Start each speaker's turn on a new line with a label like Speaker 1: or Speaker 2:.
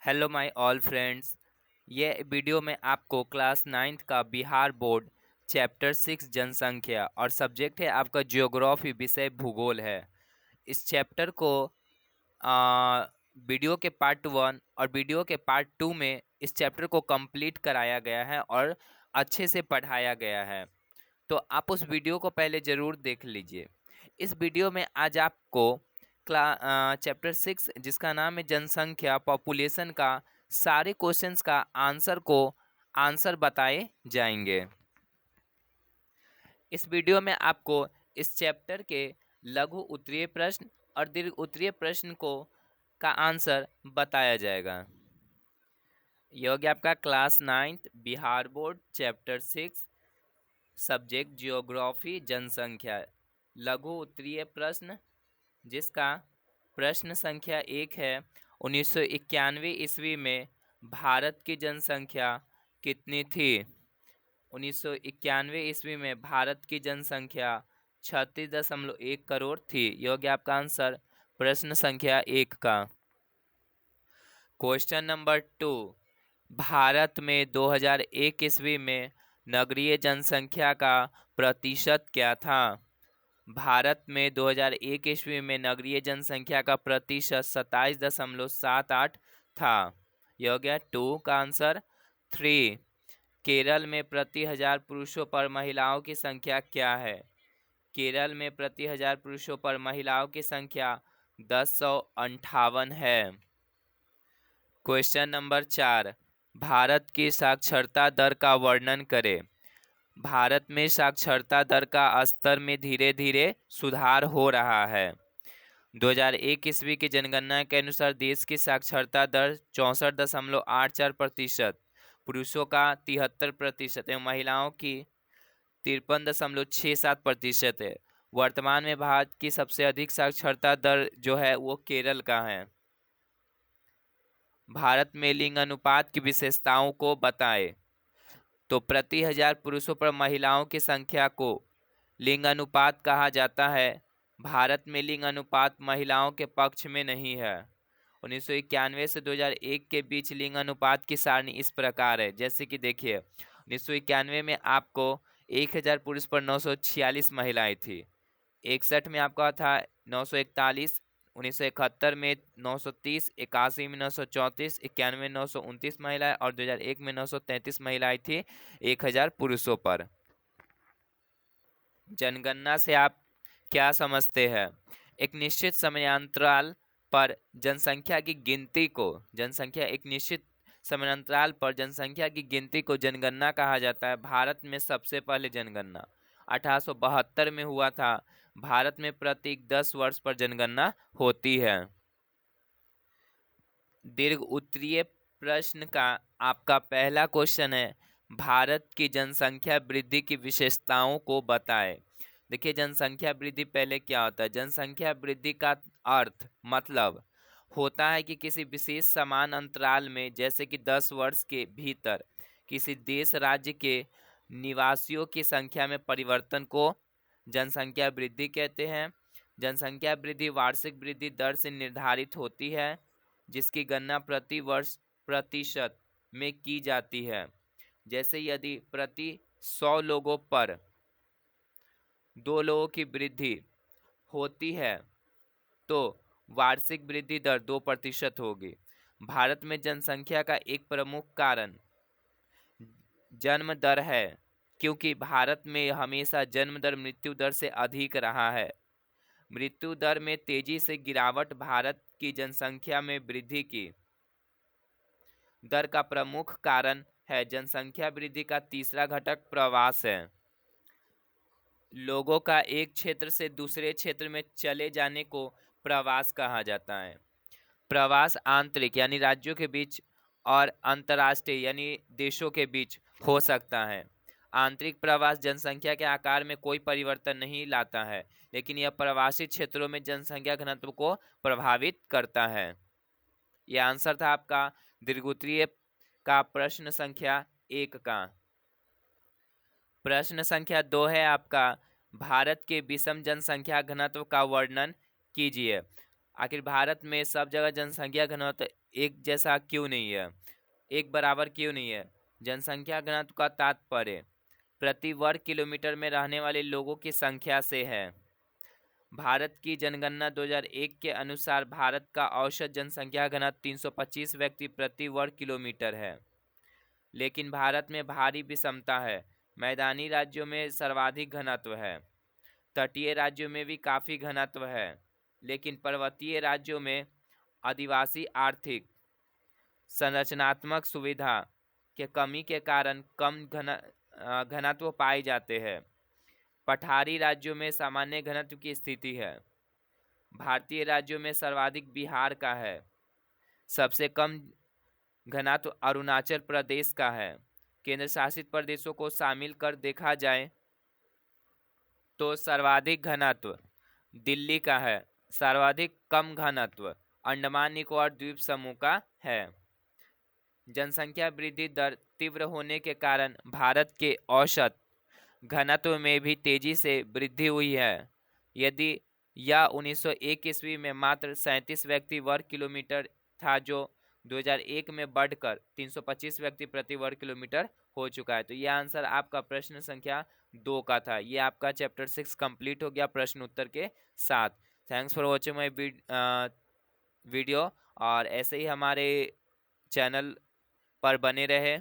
Speaker 1: Hello my all friends. ये video में आपको क्लास नाइन्थ का बिहार बोर्ड चैप्टर 6 जनसंख्या और सब्जेक्ट है आपका जियोग्राफी, विषय भूगोल है। इस चैप्टर को वीडियो के पार्ट 1 और वीडियो के पार्ट 2 में इस चैप्टर को कंप्लीट कराया गया है और अच्छे से पढ़ाया गया है। तो आप उस वीडियो को पहले ज़रूर देख लीजिए। इस वीडियो में आज आपको चैप्टर 6 जिसका नाम है जनसंख्या पॉपुलेशन का सारे क्वेश्चंस का आंसर बताए जाएंगे। इस वीडियो में आपको इस चैप्टर के लघु उत्तरीय प्रश्न और दीर्घ उत्तरीय प्रश्न का आंसर बताया जाएगा। यह हो गया आपका class ninth Bihar board chapter 6 subject geography जनसंख्या लघु उत्तरीय प्रश्न, जिसका प्रश्न संख्या 1 है। 1991 ईस्वी में भारत की जनसंख्या कितनी थी? 1991 ईस्वी में भारत की जनसंख्या 36.1 करोड़ थी। यह हो गया आपका आंसर प्रश्न संख्या 1 का। क्वेश्चन नंबर 2, भारत में 2001 ईस्वी में नगरीय जनसंख्या का प्रतिशत क्या था? भारत में 2001 ईस्वी में नगरीय जनसंख्या का प्रतिशत 27.78 था। यह हो गया 2 का आंसर। 3, केरल में प्रति हजार पुरुषों पर महिलाओं की संख्या क्या है? केरल में प्रति हजार पुरुषों पर महिलाओं की संख्या 1058 है। क्वेश्चन नंबर 4, भारत की साक्षरता दर का वर्णन करें। भारत में साक्षरता दर का स्तर में धीरे धीरे सुधार हो रहा है। 2001 ईस्वी की जनगणना के अनुसार देश की साक्षरता दर 64.84%, पुरुषों का 73% एवं महिलाओं की 53.67% है। वर्तमान में भारत की सबसे अधिक साक्षरता दर जो है वो केरल का है। भारत में लिंग अनुपात की विशेषताओं को बताएं। तो प्रति हजार पुरुषों पर महिलाओं की संख्या को लिंग अनुपात कहा जाता है। भारत में लिंग अनुपात महिलाओं के पक्ष में नहीं है। 1991 से 2001 के बीच लिंग अनुपात की सारणी इस प्रकार है, जैसे कि देखिए 1991 में आपको 1000 पुरुष पर 946 महिलाएं थी। 61 में आपका था 941, 1971 में 930, 81 में 934, 91 में 929 महिलाएं और 2001 में 933 महिलाएं थी 1000 पुरुषों पर। जनगणना से आप क्या समझते हैं? एक निश्चित समयांतराल पर जनसंख्या की गिनती को जनसंख्या की गिनती को जनगणना कहा जाता है। भारत में सबसे पहले जनगणना 1872 में हुआ था। भारत में प्रति 10 वर्ष पर जनगणना होती है। दीर्घ उत्तरीय प्रश्न का आपका पहला क्वेश्चन है, भारत की जनसंख्या वृद्धि की विशेषताओं को बताएं। देखिए जनसंख्या वृद्धि पहले क्या होता है? जनसंख्या वृद्धि का अर्थ मतलब होता है कि किसी विशेष समान अंतराल में, जैसे कि 10 वर्ष के भीतर किसी देश राज्य के निवासियों की संख्या में परिवर्तन को जनसंख्या वृद्धि कहते हैं। जनसंख्या वृद्धि वार्षिक वृद्धि दर से निर्धारित होती है, जिसकी गणना प्रति वर्ष प्रतिशत में की जाती है। जैसे यदि प्रति 100 लोगों पर 2 लोगों की वृद्धि होती है तो वार्षिक वृद्धि दर 2% होगी। भारत में जनसंख्या का एक प्रमुख कारण जन्म दर है, क्योंकि भारत में हमेशा जन्म दर मृत्यु दर से अधिक रहा है। मृत्यु दर में तेजी से गिरावट भारत की जनसंख्या में वृद्धि की दर का प्रमुख कारण है। जनसंख्या वृद्धि का तीसरा घटक प्रवास है। लोगों का एक क्षेत्र से दूसरे क्षेत्र में चले जाने को प्रवास कहा जाता है। प्रवास आंतरिक यानी राज्यों के बीच और अंतर्राष्ट्रीय यानी देशों के बीच हो सकता है। आंतरिक प्रवास जनसंख्या के आकार में कोई परिवर्तन नहीं लाता है, लेकिन यह प्रवासी क्षेत्रों में जनसंख्या घनत्व को प्रभावित करता है। यह आंसर था आपका दीर्घोत्तरीय का प्रश्न संख्या 1 का। प्रश्न संख्या 2 है आपका, भारत के विषम जनसंख्या घनत्व का वर्णन कीजिए। आखिर भारत में सब जगह जनसंख्या घनत्व एक जैसा क्यों नहीं है, एक बराबर क्यों नहीं है? जनसंख्या घनत्व का तात्पर्य प्रति वर्ग किलोमीटर में रहने वाले लोगों की संख्या से है। भारत की जनगणना 2001 के अनुसार भारत का औसत जनसंख्या घनत्व 325 व्यक्ति प्रति वर्ग किलोमीटर है। लेकिन भारत में भारी विषमता है। मैदानी राज्यों में सर्वाधिक घनत्व है, तटीय राज्यों में भी काफ़ी घनत्व है, लेकिन पर्वतीय राज्यों में आदिवासी आर्थिक संरचनात्मक सुविधा के कमी के कारण कम घनत्व पाए जाते हैं। पठारी राज्यों में सामान्य घनत्व की स्थिति है। भारतीय राज्यों में सर्वाधिक बिहार का है, सबसे कम घनत्व अरुणाचल प्रदेश का है। केंद्र शासित प्रदेशों को शामिल कर देखा जाए तो सर्वाधिक घनत्व दिल्ली का है, सर्वाधिक कम घनत्व अंडमान निकोबार द्वीप समूह का है। जनसंख्या वृद्धि दर तीव्र होने के कारण भारत के औसत घनत्व में भी तेजी से वृद्धि हुई है। यदि यह 1901 ईस्वी में मात्र 37 व्यक्ति वर्ग किलोमीटर था, जो 2001 में बढ़कर 325 व्यक्ति प्रति वर्ग किलोमीटर हो चुका है। तो यह आंसर आपका प्रश्न संख्या 2 का था। ये आपका चैप्टर 6 कंप्लीट हो गया प्रश्न उत्तर के साथ। Thanks for watching my video, और ऐसे ही हमारे चैनल पर बने रहे।